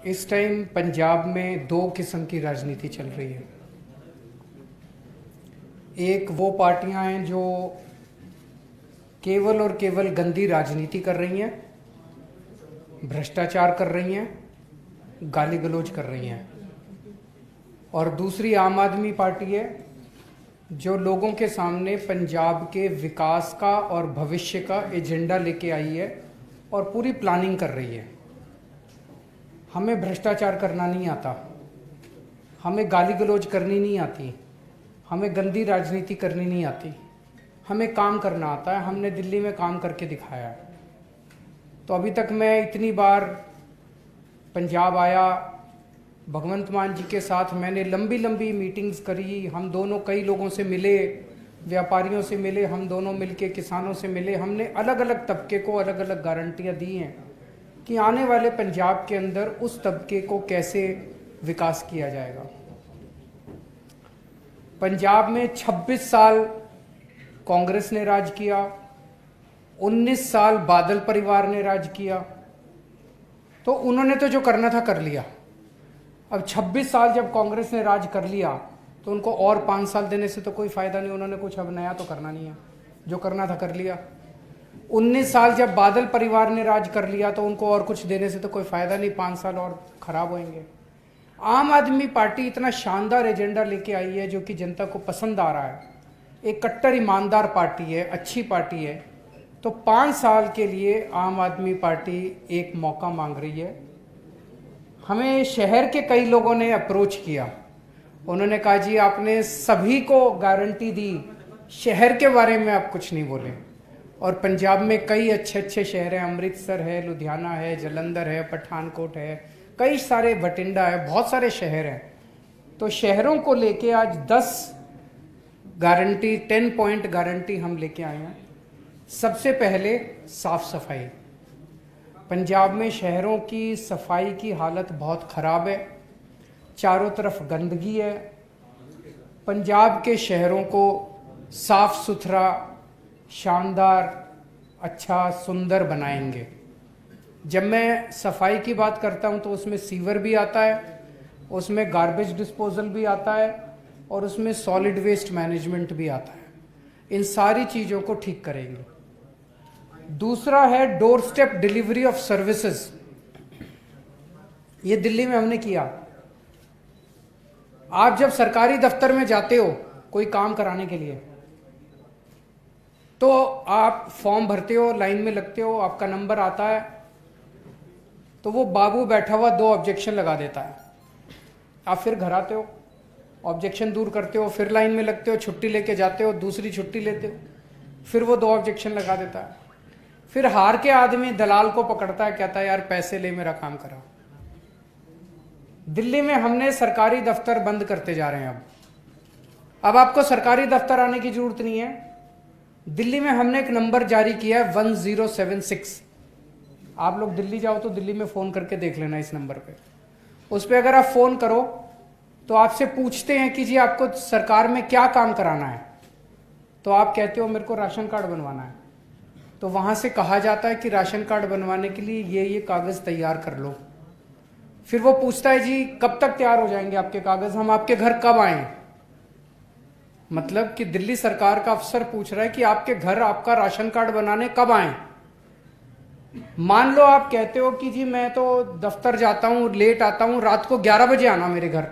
इस टाइम पंजाब में दो किस्म की राजनीति चल रही है। एक वो पार्टियां हैं जो केवल और केवल गंदी राजनीति कर रही हैं, भ्रष्टाचार कर रही हैं, गाली गलौज कर रही हैं, और दूसरी आम आदमी पार्टी है जो लोगों के सामने पंजाब के विकास का और भविष्य का एजेंडा लेके आई है और पूरी प्लानिंग कर रही है। हमें भ्रष्टाचार करना नहीं आता, हमें गाली गलौज करनी नहीं आती, हमें गंदी राजनीति करनी नहीं आती, हमें काम करना आता है। हमने दिल्ली में काम करके दिखाया है। तो अभी तक मैं इतनी बार पंजाब आया, भगवंत मान जी के साथ मैंने लंबी लंबी मीटिंग्स करी। हम दोनों कई लोगों से मिले, व्यापारियों से मिले, हम दोनों मिलके किसानों से मिले। हमने अलग अलग तबके को अलग अलग गारंटियां दी हैं कि आने वाले पंजाब के अंदर उस तबके को कैसे विकास किया जाएगा। पंजाब में 26 साल कांग्रेस ने राज किया, 19 साल बादल परिवार ने राज किया, तो उन्होंने तो जो करना था कर लिया। अब 26 साल जब कांग्रेस ने राज कर लिया तो उनको और 5 साल देने से तो कोई फायदा नहीं। उन्होंने कुछ अब नया तो करना नहीं है, जो करना था कर लिया। 19 साल जब बादल परिवार ने राज कर लिया तो उनको और कुछ देने से तो कोई फायदा नहीं, 5 साल और खराब होंगे। आम आदमी पार्टी इतना शानदार एजेंडा लेके आई है जो कि जनता को पसंद आ रहा है। एक कट्टर ईमानदार पार्टी है, अच्छी पार्टी है। तो 5 साल के लिए आम आदमी पार्टी एक मौका मांग रही है। हमें शहर के कई लोगों ने अप्रोच किया, उन्होंने कहा जी आपने सभी को गारंटी दी, शहर के बारे में आप कुछ नहीं बोले। और पंजाब में कई अच्छे अच्छे शहर हैं, अमृतसर है, लुधियाना है, जालंधर है, पठानकोट है, कई सारे, बठिंडा है, बहुत सारे शहर हैं। तो शहरों को लेके आज 10 गारंटी, 10 पॉइंट गारंटी हम लेके आए हैं। सबसे पहले साफ सफाई। पंजाब में शहरों की सफाई की हालत बहुत खराब है, चारों तरफ गंदगी है। पंजाब के शहरों को साफ सुथरा, शानदार, अच्छा, सुंदर बनाएंगे। जब मैं सफाई की बात करता हूं तो उसमें सीवर भी आता है, उसमें गार्बेज डिस्पोजल भी आता है और उसमें सॉलिड वेस्ट मैनेजमेंट भी आता है। इन सारी चीज़ों को ठीक करेंगे। दूसरा है door step delivery of services. ये दिल्ली में हमने किया। आप जब सरकारी दफ्तर में जाते हो कोई काम कराने के लिए, तो आप फॉर्म भरते हो, लाइन में लगते हो, आपका नंबर आता है, तो वो बाबू बैठा हुआ 2 ऑब्जेक्शन लगा देता है। आप फिर घर आते हो, ऑब्जेक्शन दूर करते हो, फिर लाइन में लगते हो, छुट्टी लेके जाते हो, दूसरी छुट्टी लेते हो, फिर वो 2 ऑब्जेक्शन लगा देता है। फिर हार के आदमी दलाल को पकड़ता है, कहता है यार पैसे ले, मेरा काम करा। दिल्ली में हमने सरकारी दफ्तर बंद करते जा रहे हैं। अब आपको सरकारी दफ्तर आने की जरूरत नहीं है। दिल्ली में हमने एक नंबर जारी किया है 1076। आप लोग दिल्ली जाओ तो दिल्ली में फोन करके देख लेना इस नंबर पे। उस पर अगर आप फोन करो तो आपसे पूछते हैं कि जी आपको सरकार में क्या काम कराना है, तो आप कहते हो मेरे को राशन कार्ड बनवाना है। तो वहां से कहा जाता है कि राशन कार्ड बनवाने के लिए ये कागज तैयार कर लो। फिर वो पूछता है जी कब तक तैयार हो जाएंगे आपके कागज, हम आपके घर कब आए। मतलब कि दिल्ली सरकार का अफसर पूछ रहा है कि आपके घर आपका राशन कार्ड बनाने कब आए। मान लो आप कहते हो कि जी मैं तो दफ्तर जाता हूं, लेट आता हूं, रात को 11 बजे आना मेरे घर।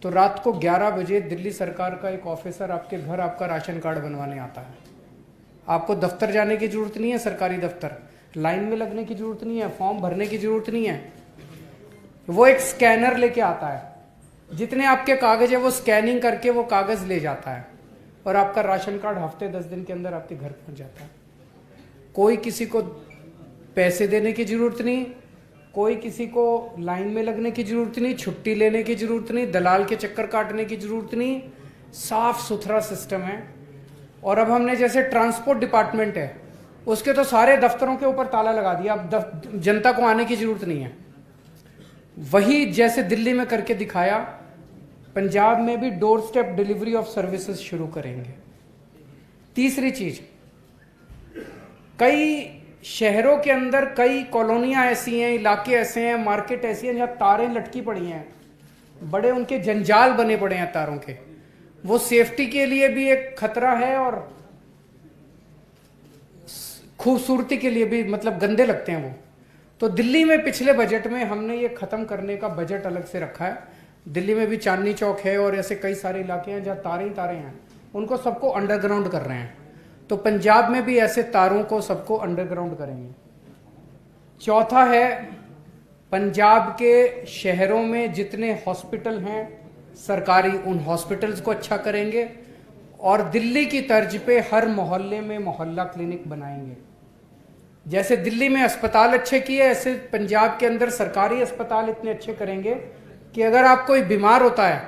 तो रात को 11 बजे दिल्ली सरकार का एक ऑफिसर आपके घर आपका राशन कार्ड बनवाने आता है। आपको दफ्तर जाने की जरूरत नहीं है, सरकारी दफ्तर, लाइन में लगने की जरूरत नहीं है, फॉर्म भरने की जरूरत नहीं है। वो एक स्कैनर लेके आता है, जितने आपके कागज है वो स्कैनिंग करके वो कागज ले जाता है और आपका राशन कार्ड हफ्ते 10 दिन के अंदर आपके घर पहुंच जाता है। कोई किसी को पैसे देने की जरूरत नहीं, कोई किसी को लाइन में लगने की जरूरत नहीं, छुट्टी लेने की जरूरत नहीं, दलाल के चक्कर काटने की जरूरत नहीं। साफ सुथरा सिस्टम है। और अब हमने जैसे ट्रांसपोर्ट डिपार्टमेंट है, उसके तो सारे दफ्तरों के ऊपर ताला लगा दिया, अब जनता को आने की जरूरत नहीं है। वही जैसे दिल्ली में करके दिखाया, पंजाब में भी door step delivery of services शुरू करेंगे। तीसरी चीज, कई शहरों के अंदर कई कॉलोनियां ऐसी हैं, इलाके ऐसे हैं, मार्केट ऐसी हैं जहां तारें लटकी पड़ी हैं, बड़े उनके जंजाल बने पड़े हैं तारों के। वो सेफ्टी के लिए भी एक खतरा है और खूबसूरती के लिए भी, मतलब गंदे लगते हैं वो। तो दिल्ली में पिछले बजट में हमने ये खत्म करने का बजट अलग से रखा है। दिल्ली में भी चांदनी चौक है और ऐसे कई सारे इलाके हैं जहां तारें ही तारें हैं, उनको सबको अंडरग्राउंड कर रहे हैं। तो पंजाब में भी ऐसे तारों को सबको अंडरग्राउंड करेंगे। चौथा है, पंजाब के शहरों में जितने हॉस्पिटल हैं सरकारी, उन हॉस्पिटल्स को अच्छा करेंगे और दिल्ली की तर्ज पे हर मोहल्ले में मोहल्ला क्लिनिक बनाएंगे। जैसे दिल्ली में अस्पताल अच्छे किए, ऐसे पंजाब के अंदर सरकारी अस्पताल इतने अच्छे करेंगे कि अगर आप कोई बीमार होता है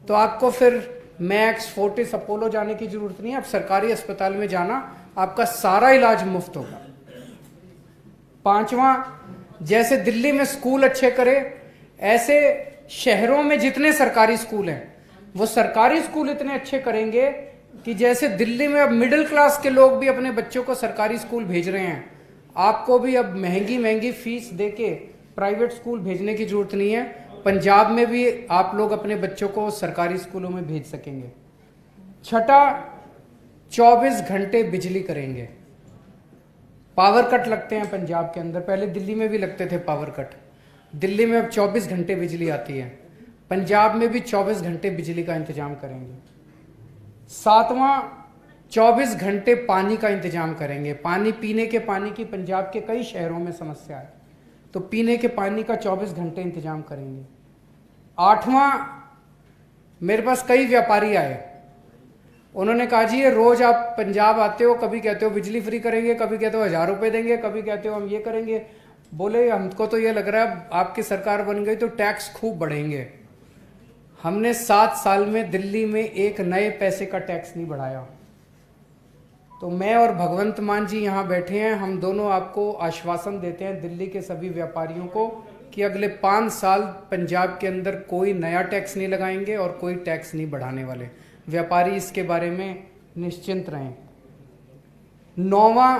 तो आपको फिर मैक्स, फोर्टिस, अपोलो जाने की जरूरत नहीं है। आप सरकारी अस्पताल में जाना, आपका सारा इलाज मुफ्त होगा। पांचवा, जैसे दिल्ली में स्कूल अच्छे करे, ऐसे शहरों में जितने सरकारी स्कूल हैं वो सरकारी स्कूल इतने अच्छे करेंगे कि जैसे दिल्ली में अब मिडिल क्लास के लोग भी अपने बच्चों को सरकारी स्कूल भेज रहे हैं, आपको भी अब महंगी महंगी फीस देके प्राइवेट स्कूल भेजने की जरूरत नहीं है। पंजाब में भी आप लोग अपने बच्चों को सरकारी स्कूलों में भेज सकेंगे। छठा, 24 घंटे बिजली करेंगे। पावर कट लगते हैं पंजाब के अंदर, पहले दिल्ली में भी लगते थे पावर कट, दिल्ली में अब 24 घंटे बिजली आती है। पंजाब में भी 24 घंटे बिजली का इंतजाम करेंगे। सातवां, 24 घंटे पानी का इंतजाम करेंगे। पानी, पीने के पानी की पंजाब के कई शहरों में समस्या है, तो पीने के पानी का 24 घंटे इंतजाम करेंगे। आठवां, मेरे पास कई व्यापारी आए, उन्होंने कहा जी ये रोज आप पंजाब आते हो, कभी कहते हो बिजली फ्री करेंगे, कभी कहते हो 1000 रुपए देंगे, कभी कहते हो हम ये करेंगे। बोले हमको तो ये लग रहा है आपकी सरकार बन गई तो टैक्स खूब बढ़ेंगे। हमने 7 साल में दिल्ली में एक नए पैसे का टैक्स नहीं बढ़ाया। तो मैं और भगवंत मान जी यहाँ बैठे हैं, हम दोनों आपको आश्वासन देते हैं दिल्ली के सभी व्यापारियों को कि अगले 5 साल पंजाब के अंदर कोई नया टैक्स नहीं लगाएंगे और कोई टैक्स नहीं बढ़ाने वाले। व्यापारी इसके बारे में निश्चिंत रहें। 9वां,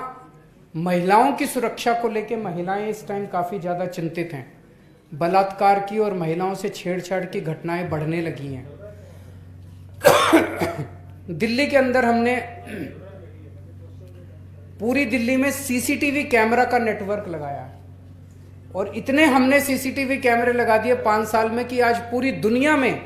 महिलाओं की सुरक्षा को लेकर महिलाएं इस टाइम काफी ज्यादा चिंतित हैं। बलात्कार की और महिलाओं से छेड़छाड़ की घटनाएं बढ़ने लगी हैं। दिल्ली के अंदर हमने पूरी दिल्ली में सीसीटीवी कैमरा का नेटवर्क लगाया है और इतने हमने सीसीटीवी कैमरे लगा दिए 5 साल में कि आज पूरी दुनिया में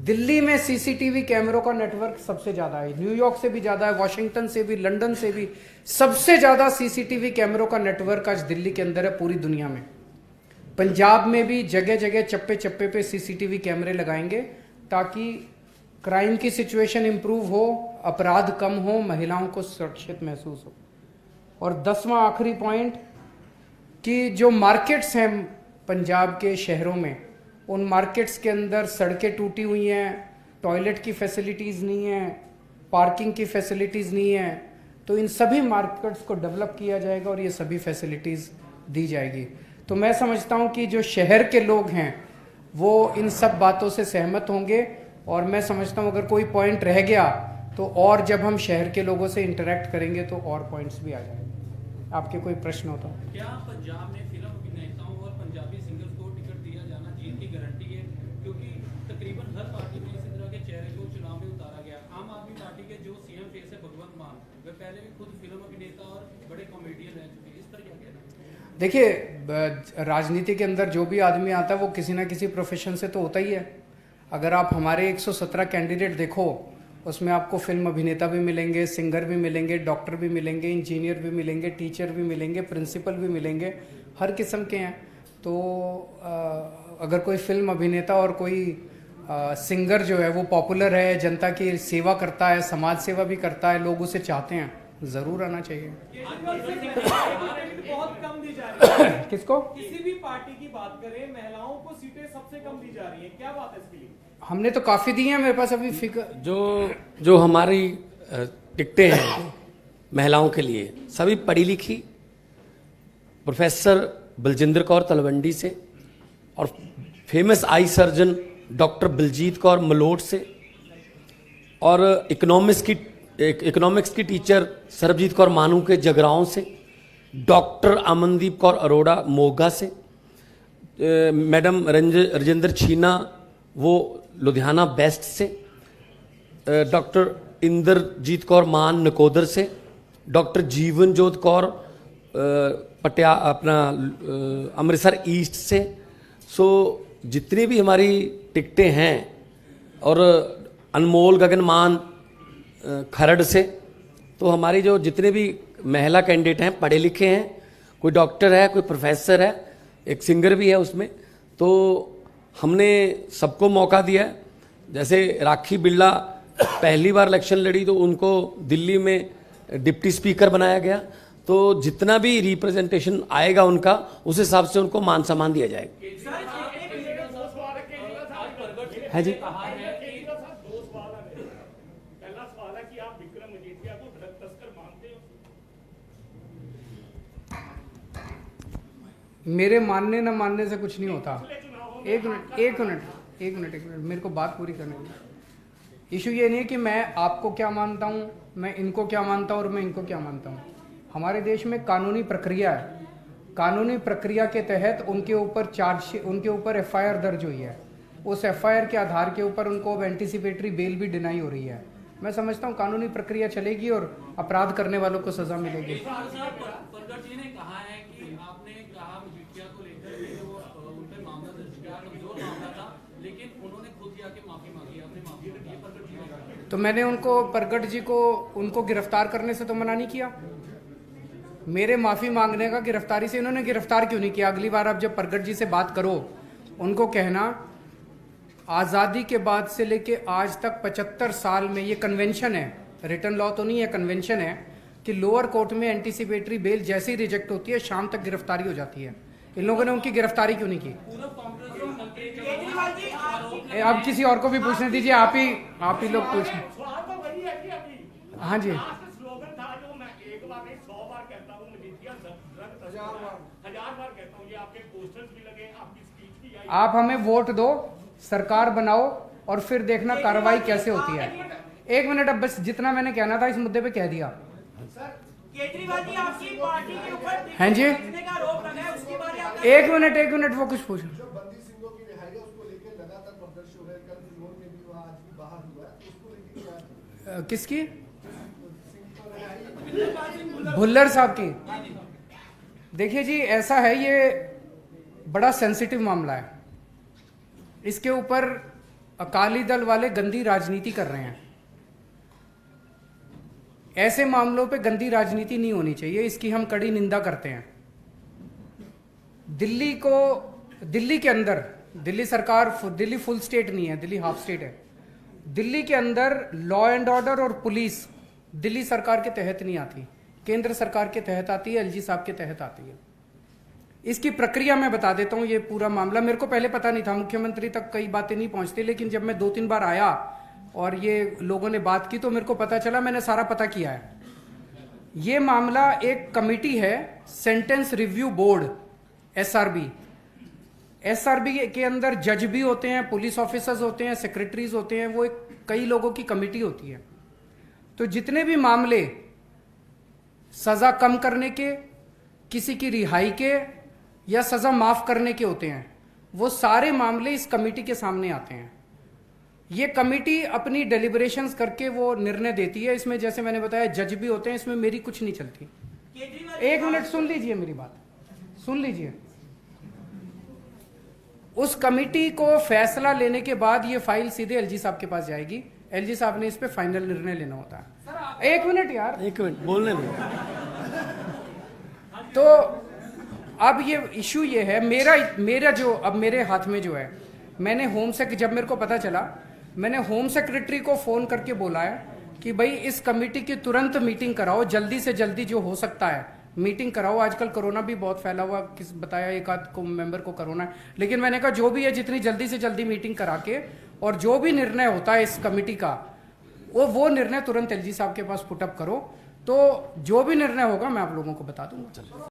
दिल्ली में सीसीटीवी कैमरों का नेटवर्क सबसे ज्यादा है। न्यूयॉर्क से भी ज्यादा है, वॉशिंगटन से भी, लंदन से भी सबसे ज्यादा सीसीटीवी कैमरों का नेटवर्क आज दिल्ली के अंदर है पूरी दुनिया में। पंजाब में भी जगह जगह, चप्पे चप्पे पे सीसीटीवी कैमरे लगाएंगे ताकि क्राइम की सिचुएशन इंप्रूव हो, अपराध कम हो, महिलाओं को सुरक्षित महसूस हो। और 10वां आखिरी पॉइंट कि जो मार्केट्स हैं पंजाब के शहरों में, उन मार्केट्स के अंदर सड़कें टूटी हुई हैं, टॉयलेट की फैसिलिटीज़ नहीं है, पार्किंग की फैसिलिटीज़ नहीं है, तो इन सभी मार्केट्स को डेवलप किया जाएगा और ये सभी फैसिलिटीज़ दी जाएगी। तो मैं समझता हूँ कि जो शहर के लोग हैं वो इन सब बातों से सहमत होंगे और मैं समझता हूँ अगर कोई पॉइंट रह गया तो और जब हम शहर के लोगों से इंटरेक्ट करेंगे तो और पॉइंट्स भी आ जाएंगे। आपके कोई प्रश्न होता है? क्या पंजाब में फिल्म अभिनेताओं और पंजाबी सिंगर्स को टिकट दिया जाना जीत की गारंटी है? क्योंकि तकरीबन हर पार्टी में इसी तरह के चेहरे को चुनाव में उतारा गया। आम आदमी पार्टी के जो सीएम फेस है भगवंत मान, वे पहले भी खुद फिल्म अभिनेता और बड़े कॉमेडियन रह चुके हैं, इस पर क्या कहना है? देखिए, राजनीति के अंदर जो भी आदमी आता है वो किसी ना किसी प्रोफेशन से तो होता ही है। अगर आप हमारे 117 कैंडिडेट देखो, उसमें आपको फिल्म अभिनेता भी मिलेंगे, सिंगर भी मिलेंगे, डॉक्टर भी मिलेंगे, इंजीनियर भी मिलेंगे, टीचर भी मिलेंगे, प्रिंसिपल भी मिलेंगे, हर किस्म के हैं। तो अगर कोई फिल्म अभिनेता और कोई सिंगर जो है वो पॉपुलर है, जनता की सेवा करता है, समाज सेवा भी करता है, लोग उसे चाहते हैं, ज़रूर आना चाहिए। बहुत कम दी जा रही है। किसको? किसी भी पार्टी की बात करें, महिलाओं को सीटें सबसे कम दी जा रही है, क्या बात है इसके लिए? हमने तो काफ़ी दी हैं, मेरे पास अभी फिगर जो हमारी टिकटें हैं महिलाओं के लिए, सभी पढ़ी लिखी, प्रोफेसर बलजिंदर कौर तलवंडी से और famous eye surgeon doctor Baljit Kaur Malot से और इकोनॉमिक्स की टीचर सरबजीत कौर मानू के जगराओं से डॉक्टर अमनदीप कौर अरोड़ा मोगा से, मैडम राजेंद्र छीना वो लुधियाना वेस्ट से, डॉक्टर इंद्रजीत कौर मान नकोदर से, डॉक्टर जीवनजोत कौर अमृतसर ईस्ट से। सो जितनी भी हमारी टिकटें हैं, और अनमोल गगनमान खरड़ से, तो हमारी जो जितने भी महिला कैंडिडेट हैं पढ़े लिखे हैं, कोई डॉक्टर है, कोई प्रोफेसर है, एक सिंगर भी है उसमें, तो हमने सबको मौका दिया है। जैसे राखी बिरला पहली बार इलेक्शन लड़ी तो उनको दिल्ली में डिप्टी स्पीकर बनाया गया, तो जितना भी रिप्रेजेंटेशन आएगा उनका, उस हिसाब से उनको मान सम्मान दिया जाएगा। है जी, मेरे मानने न मानने से कुछ नहीं होता। एक मिनट, मेरे को बात पूरी करने दो। इशू ये नहीं है कि मैं आपको क्या मानता हूँ, मैं इनको क्या मानता हूँ और मैं इनको क्या मानता हूँ। हमारे देश में कानूनी प्रक्रिया है, कानूनी प्रक्रिया के तहत उनके ऊपर FIR दर्ज हुई है। उस FIR के आधार के ऊपर उनको अब एंटीसिपेटरी बेल भी डिनाई हो रही है। मैं समझता हूँ कानूनी प्रक्रिया चलेगी और अपराध करने वालों को सजा मिलेगी। परगट जी ने कहा है कि आपने कहा मजीठिया को लेकर उन पे मामला दर्ज किया, कमजोर मामला था, लेकिन उन्होंने खुद ही आके माफी मांगी, आपने माफी मांगी है परगट जी ने। तो मैंने परगट जी को उनको गिरफ्तार करने से तो मना नहीं किया। मेरे माफी मांगने का गिरफ्तारी से इन्होंने गिरफ्तार क्यों नहीं किया? अगली बार आप जब परगट जी से बात करो, उनको कहना आज़ादी के बाद से लेके आज तक 75 साल में ये कन्वेंशन है, रिटर्न लॉ तो नहीं है, कन्वेंशन है कि लोअर कोर्ट में एंटीसिपेटरी बेल जैसे ही रिजेक्ट होती है शाम तक गिरफ्तारी हो जाती है। इन लोगों ने उनकी गिरफ्तारी क्यों नहीं की? अब किसी और को भी पूछने दीजिए, आप ही लोग पूछें। हाँ जी, आप हमें वोट दो, सरकार बनाओ और फिर देखना कार्रवाई कैसे होती है। एक मिनट, अब बस जितना मैंने कहना था इस मुद्दे पे कह दिया। केजरीवाल जी आपकी पार्टी के ऊपर हैं जी, का आरोप लगा है, उसके बारे में एक मिनट वो कुछ पूछो। जो बंदी सिंहों की रिहाई है उसको लेकर लगातार प्रदर्शन हो रहे हैं, कल फिल्मों में भी वहाँ आज भी बाहर हुआ है, उसको लेकर क्या? किसकी? भुल्लर साहब की। देखिए जी, ऐसा है, ये बड़ा सेंसिटिव मामला है। इसके ऊपर अकाली दल वाले गंदी राजनीति कर रहे हैं। ऐसे मामलों पे गंदी राजनीति नहीं होनी चाहिए, इसकी हम कड़ी निंदा करते हैं। दिल्ली के अंदर, दिल्ली सरकार, दिल्ली फुल स्टेट नहीं है, दिल्ली हाफ स्टेट है। दिल्ली के अंदर लॉ एंड ऑर्डर और पुलिस दिल्ली सरकार के तहत नहीं आती, केंद्र सरकार के तहत आती है, LG साहब के तहत आती है। इसकी प्रक्रिया मैं बता देता हूं। ये पूरा मामला मेरे को पहले पता नहीं था, मुख्यमंत्री तक कई बातें नहीं पहुंचती, लेकिन जब मैं 2-3 बार आया और ये लोगों ने बात की तो मेरे को पता चला, मैंने सारा पता किया है। ये मामला एक कमेटी है, सेंटेंस रिव्यू बोर्ड, SRB के अंदर जज भी होते हैं, पुलिस ऑफिसर्स होते हैं, सेक्रेटरीज होते हैं, वो कई लोगों की कमेटी होती है। तो जितने भी मामले सजा कम करने के, किसी की रिहाई के या सजा माफ करने के होते हैं, वो सारे मामले इस कमेटी के सामने आते हैं। ये कमेटी अपनी डेलिब्रेशंस करके वो निर्णय देती है। इसमें जैसे मैंने बताया जज भी होते हैं, इसमें मेरी कुछ नहीं चलती। एक मिनट सुन लीजिए, मेरी बात सुन लीजिए। उस कमेटी को फैसला लेने के बाद ये फाइल सीधे LG साहब के पास जाएगी। LG साहब ने इस पे फाइनल निर्णय लेना होता है। एक मिनट यार, एक मिनट बोलने दो। तो अब ये इशू ये है, मेरा जो अब मेरे हाथ में जो है, मैंने जब मेरे को पता चला, मैंने होम सेक्रेटरी को फोन करके बोला है कि भाई इस कमेटी की तुरंत मीटिंग कराओ, जल्दी से जल्दी जो हो सकता है मीटिंग कराओ। आजकल कोरोना भी बहुत फैला हुआ, किस बताया एक आध को मेंबर को कोरोना है, लेकिन मैंने कहा जो भी है जितनी जल्दी से जल्दी मीटिंग करा के और जो भी निर्णय होता है इस कमेटी का, वो निर्णय तुरंत LG साहब के पास पुटअप करो। तो जो भी निर्णय होगा मैं आप लोगों को बता दूंगा।